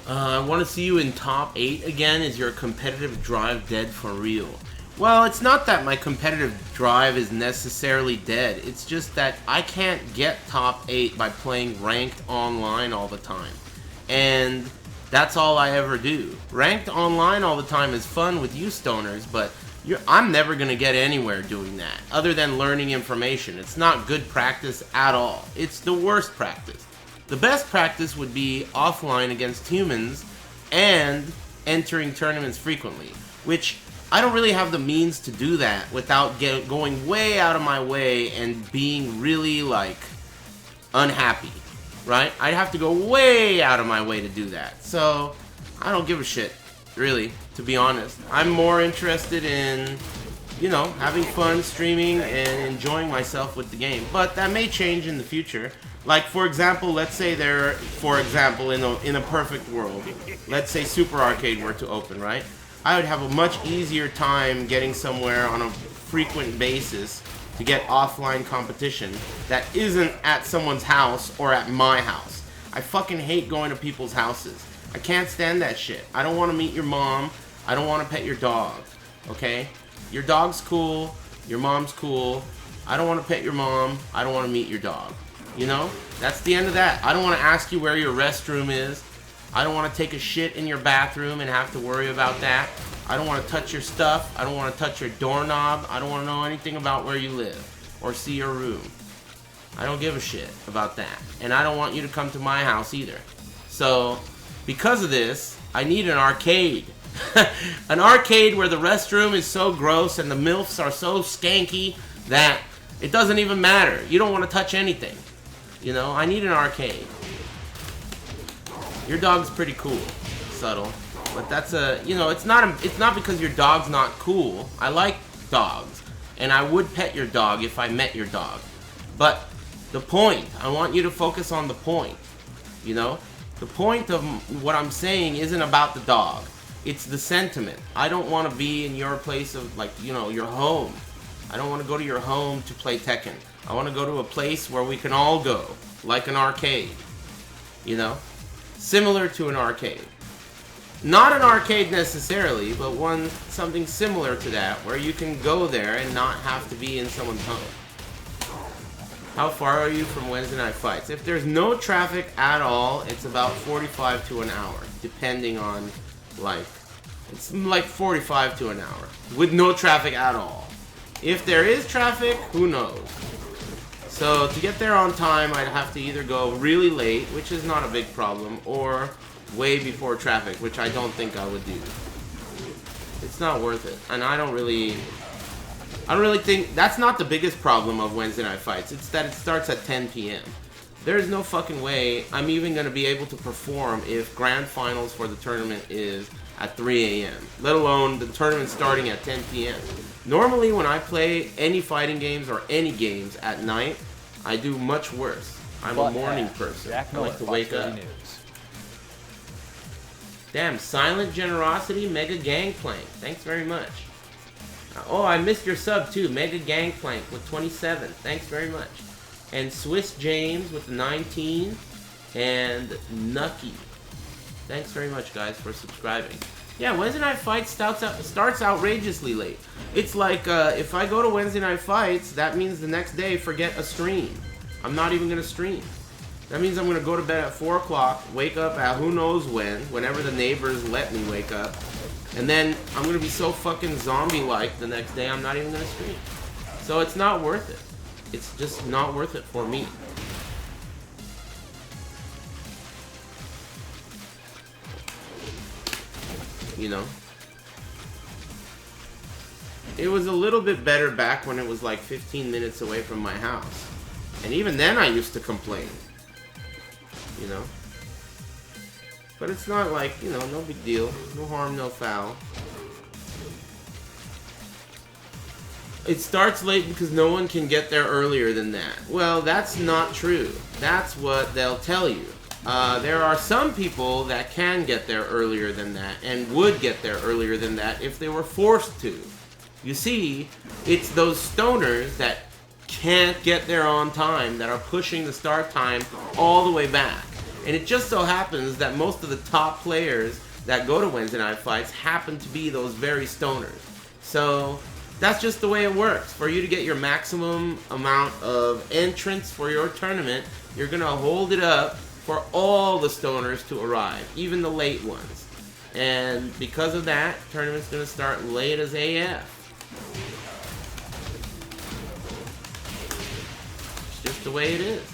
I want to see you in top 8 again. Is your competitive drive dead for real? Well, it's not that my competitive drive is necessarily dead. It's just that I can't get top 8 by playing ranked online all the time. And that's all I ever do. Ranked online all the time is fun with you stoners, but I'm never going to get anywhere doing that, other than learning information. It's not good practice at all. It's the worst practice. The best practice would be offline against humans and entering tournaments frequently, which I don't really have the means to do that without going way out of my way and being really, like, unhappy, right? I'd have to go way out of my way to do that. So, I don't give a shit, really, to be honest. I'm more interested in, you know, having fun streaming and enjoying myself with the game. But that may change in the future. Like, for example, let's say in a perfect world, let's say Super Arcade were to open, right? I would have a much easier time getting somewhere on a frequent basis to get offline competition that isn't at someone's house or at my house. I fucking hate going to people's houses. I can't stand that shit. I don't want to meet your mom. I don't want to pet your dog, okay? Your dog's cool. Your mom's cool. I don't want to pet your mom. I don't want to meet your dog. You know? That's the end of that. I don't want to ask you where your restroom is. I don't want to take a shit in your bathroom and have to worry about that. I don't want to touch your stuff. I don't want to touch your doorknob. I don't want to know anything about where you live or see your room. I don't give a shit about that. And I don't want you to come to my house either. So, because of this, I need an arcade. An arcade where the restroom is so gross and the MILFs are so skanky that it doesn't even matter. You don't want to touch anything. You know, I need an arcade. Your dog's pretty cool, Subtle. But that's it's not because your dog's not cool. I like dogs. And I would pet your dog if I met your dog. But the point, I want you to focus on the point. You know? The point of what I'm saying isn't about the dog. It's the sentiment. I don't want to be in your place of, like, you know, your home. I don't want to go to your home to play Tekken. I want to go to a place where we can all go. Like an arcade. You know? Similar to an arcade. Not an arcade necessarily, but something similar to that, where you can go there and not have to be in someone's home. How far are you from Wednesday Night Fights? If there's no traffic at all, it's about 45 to an hour, depending on, like, it's like 45 to an hour, with no traffic at all. If there is traffic, who knows? So, to get there on time, I'd have to either go really late, which is not a big problem, or way before traffic, which I don't think I would do. It's not worth it. And I don't really think, that's not the biggest problem of Wednesday Night Fights. It's that it starts at 10 p.m. There's no fucking way I'm even going to be able to perform if grand finals for the tournament is at 3 a.m. Let alone the tournament starting at 10 p.m. Normally, when I play any fighting games or any games at night, I do much worse. I'm a morning person. I like to wake up. Damn, Silent Generosity, Mega Gangplank. Thanks very much. Oh, I missed your sub too. Mega Gangplank with 27. Thanks very much. And Swiss James with 19. And Nucky. Thanks very much, guys, for subscribing. Yeah, Wednesday Night Fights starts outrageously late. It's like, if I go to Wednesday Night Fights, that means the next day, forget a stream. I'm not even going to stream. That means I'm going to go to bed at 4 o'clock, wake up at who knows whenever the neighbors let me wake up. And then I'm going to be so fucking zombie-like the next day, I'm not even going to stream. So it's not worth it. It's just not worth it for me. You know? It was a little bit better back when it was like 15 minutes away from my house. And even then I used to complain. You know? But it's not like, you know, no big deal. No harm, no foul. It starts late because no one can get there earlier than that. Well, that's not true. That's what they'll tell you. There are some people that can get there earlier than that and would get there earlier than that if they were forced to. You see, it's those stoners that can't get there on time that are pushing the start time all the way back. And it just so happens that most of the top players that go to Wednesday night fights happen to be those very stoners. So that's just the way it works. For you to get your maximum amount of entrants for your tournament, you're going to hold it up for all the stoners to arrive, even the late ones. And because of that, tournament's going to start late as AF. It's just the way it is.